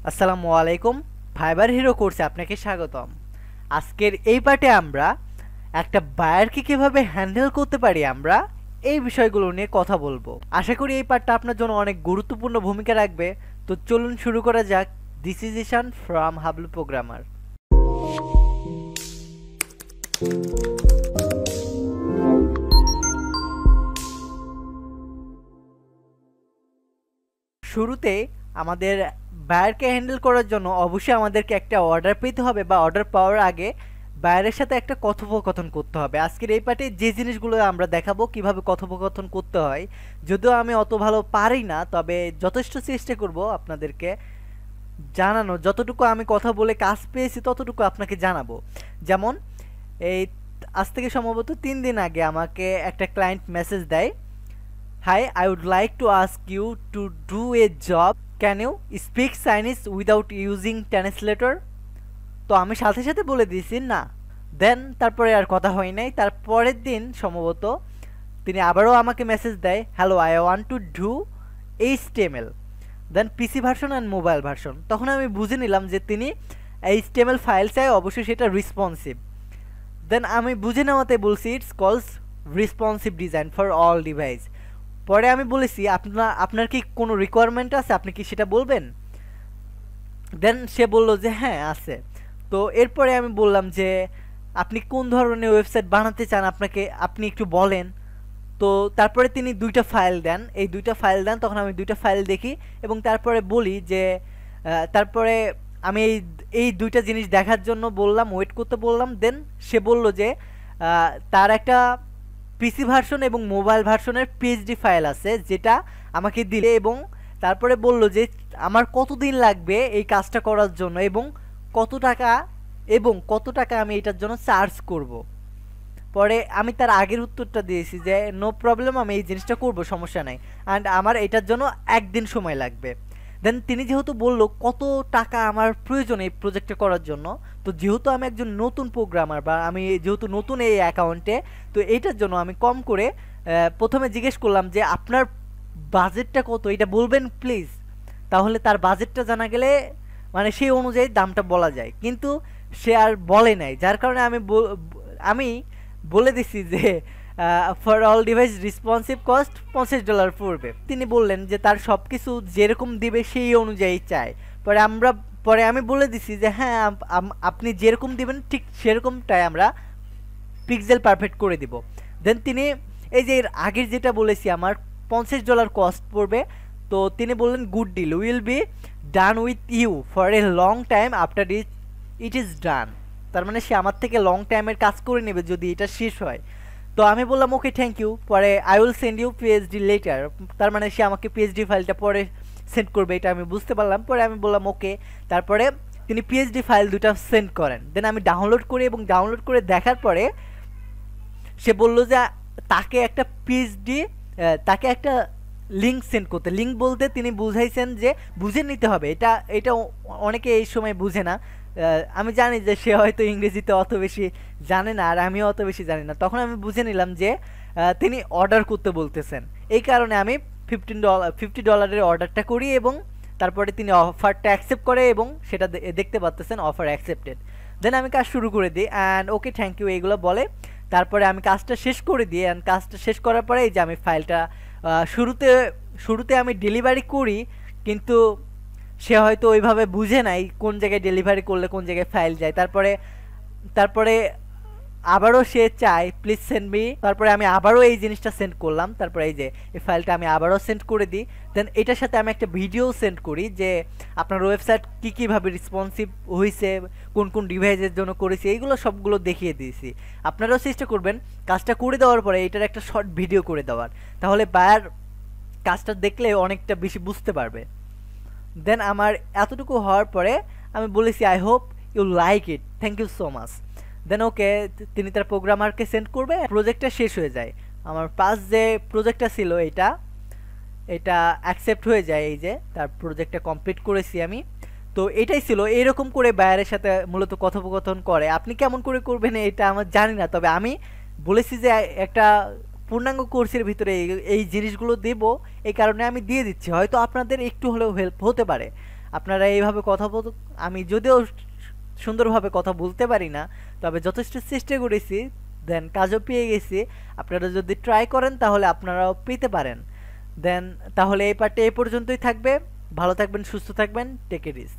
আসসালামু আলাইকুম। Fibre hero কোর্সে আপনাকে স্বাগতম। আজকের এই পার্টে আমরা একটা বায়ারকে কিভাবে হ্যান্ডেল করতে পারি আমরা এই বিষয়গুলো নিয়ে কথা বলবো। আশা করি এই পার্টটা আপনার জন্য অনেক গুরুত্বপূর্ণ ভূমিকা রাখবে। তো চলুন শুরু করা যাক। This is Ishan from Hablu programmer. শুরুতে আমাদের বায়ারকে হ্যান্ডেল করার জন্য অবশ্যই আমাদেরকে একটা অর্ডার পেতে হবে, বা অর্ডার পাওয়ার আগে বায়ারের সাথে একটা কথোপকথন করতে হবে। আজকের এই পার্টে যে জিনিসগুলো আমরা দেখাবো কিভাবে কথোপকথন করতে হয়, যদিও আমি অত ভালো পারি না, তবে যথেষ্ট চেষ্টা করব আপনাদেরকে জানানো। যতটুকু আমি কথা বলে কাজ পেয়েছি ততটুকু আপনাকে জানাবো। যেমন এই আজ থেকে সম্ভবত 3 দিন আগে আমাকে একটা ক্লায়েন্ট মেসেজ দেয়, Hi, I would like to ask you to do a job. Can you speak Chinese without using translator? তো আমি সাথে সাথে বলে দিয়েছি না। দেন তারপরে আর কথা হয় নাই। তারপরের দিন সম্ভবত তিনি আবারও আমাকে মেসেজ দেয়, hello, I want to do HTML, then PC version and mobile version. তখন আমি বুঝে নিলাম যে তিনি HTML ফাইল চাই, অবশ্যই সেটা রেসপন্সিভ। দেন আমি বুঝে নেওয়াতে বলছি ইটস কলস responsive design for all device. পরে আমি বলেছি আপনার কি কোনো রিকোয়ারমেন্ট আছে, আপনি কি সেটা বলবেন? দেন সে বলল যে হ্যাঁ আছে। তো এরপরে আমি বললাম যে আপনি কোন ধরনের ওয়েবসাইট বানাতে চান, আপনি একটু বলেন। তো তারপরে তিনি 2টা ফাইল দেন, এই 2টা ফাইল দেন। তখন আমি 2টা ফাইল দেখি এবং তারপরে বলি যে তারপরে আমি এই 2টা জিনিস দেখার জন্য বললাম, ওয়েট করতে বললাম। দেন সে বলল যে তার একটা পিসি ভার্সন এবং মোবাইল ভার্সনের পিএইচডি ফাইল আছে, যেটা আমাকে দিলে, এবং তারপরে বলল যে আমার কতদিন লাগবে এই কাজটা করার জন্য এবং কত টাকা আমি এটার জন্য চার্জ করব। পরে আমি তার আগের উত্তরটা দিয়েছি যে নো প্রবলেম, আমি এই জিনিসটা করব, সমস্যা নাই, অ্যান্ড আমার এটার জন্য 1 দিন সময় লাগবে। দেন তিনি যেহেতু বলল কত টাকা আমার প্রয়োজন এই প্রজেক্টটা করার জন্য, তো যেহেতু আমি একজন নতুন প্রোগ্রামার, বা আমি যেহেতু নতুন এই অ্যাকাউন্টে, তো এইটার জন্য আমি কম করে প্রথমে জিজ্ঞেস করলাম যে আপনার বাজেটটা কত, এটা বলবেন প্লিজ। তাহলে তার বাজেটটা জানা গেলে মানে সেই অনুযায়ী দামটা বলা যায়, কিন্তু সে আর বলে নাই। যার কারণে আমি বলে দিছি যে for all device responsive cost $50 পড়বে। তিনি বললেন যে তার সব কিছু যেরকম দিবে সেই অনুযায়ী চায়। পরে আমি বলে দিছি যে হ্যাঁ, আপনি যেরকম দিবেন ঠিক সেরকমটাই আমরা পিক্সেল পারফেক্ট করে দিব। দেন তিনি এই যে এর আগের যেটা বলেছি আমার $50 কস্ট পড়বে, তো তিনি বললেন good deal, will be done with you for a long time after it is done. তার মানে সে আমার থেকে লং টাইমের কাজ করে নেবে যদি এটা শেষ হয়। তো আমি বললাম ওকে, থ্যাংক ইউ, পরে I will send you PhD letter. তার মানে সে আমাকে পিএইচডি ফাইলটা পরে সেন্ড করবে, এটা আমি বুঝতে পারলাম। পরে আমি বললাম ওকে। তারপরে তিনি পিএইচডি ফাইল 2টা সেন্ড করেন। দেন আমি ডাউনলোড করি এবং ডাউনলোড করে দেখার পরে সে বলল যে তাকে একটা লিঙ্ক সেন্ড করতে। লিঙ্ক বলতে তিনি বুঝাইছেন যে বুঝে নিতে হবে, এটা অনেকে এই সময় বুঝে না। আমি জানি যে সে হয়তো ইংরেজিতে অত বেশি জানে না, আর আমিও অত বেশি জানি না। তখন আমি বুঝে নিলাম যে তিনি অর্ডার করতে বলতেছেন। এই কারণে আমি $50 অর্ডারটা করি এবং তারপরে তিনি অফারটা অ্যাকসেপ্ট করে এবং সেটা দেখতে পাচ্ছেন অফার অ্যাকসেপ্টেড। দেন আমি কাজ শুরু করে দিই অ্যান্ড ওকে থ্যাংক ইউ এইগুলো বলে। তারপরে আমি কাজটা শেষ করে দিই, অ্যান্ড কাজটা শেষ করার পরে এই যে আমি ফাইলটা শুরুতে আমি ডেলিভারি করি, কিন্তু সে হয়তো ওইভাবে বুঝে নাই কোন জায়গায় ডেলিভারি করলে কোন জায়গায় ফাইল যায়। তারপরে আবারও সে চায় প্লিজ সেন্ড মি। তারপরে আমি আবারও এই জিনিসটা সেন্ড করলাম। তারপরে এই যে এই ফাইলটা আমি আবারও সেন্ড করে দিই। দেন এটার সাথে আমি একটা ভিডিও সেন্ড করি যে আপনার ওয়েবসাইট কীভাবে রেসপন্সিভ হয়েছে, কোন কোন ডিভাইসের জন্য করেছি, এইগুলো সবগুলো দেখিয়ে দিয়েছি। আপনারাও চেষ্টা করবেন কাজটা করে দেওয়ার পরে এটার একটা শর্ট ভিডিও করে দেওয়ার, তাহলে বায়ার কাজটা দেখলে অনেকটা বেশি বুঝতে পারবে। দেন আমার এতটুকু হওয়ার পরে আমি বলেছি I hope you like it, thank you so much. Then okay, তিনি তার প্রোগ্রামারকে সেন্ড করবে, প্রজেক্টটা শেষ হয়ে যায়। আমার পাস যে প্রজেক্টটা ছিল এটা অ্যাকসেপ্ট হয়ে যায়, এই যে তার প্রজেক্টটা কমপ্লিট করেছি আমি। তো এটাই ছিল, এরকম করে বায়ারের সাথে মূলত কথোপকথন করে। আপনি কেমন করে করবেন এটা আমার জানি না, তবে আমি বলেছি যে একটা পূর্ণাঙ্গ কোর্সের ভিতরে এই জিনিসগুলো দেব, এই কারণে আমি দিয়ে দিচ্ছি। হয়তো আপনাদের একটু হলেও হেল্প হতে পারে। আপনারা এইভাবে কথা বল, আমি যদিও সুন্দরভাবে কথা বলতে পারি না, তবে যথেষ্ট চেষ্টা করেছি, দেন কাজও পেয়ে গেছি। আপনারা যদি ট্রাই করেন তাহলে আপনারাও পেতে পারেন। দেন তাহলে এই পার্টে এই পর্যন্তই থাকবে। ভালো থাকবেন, সুস্থ থাকবেন, টেক ইট ইজি।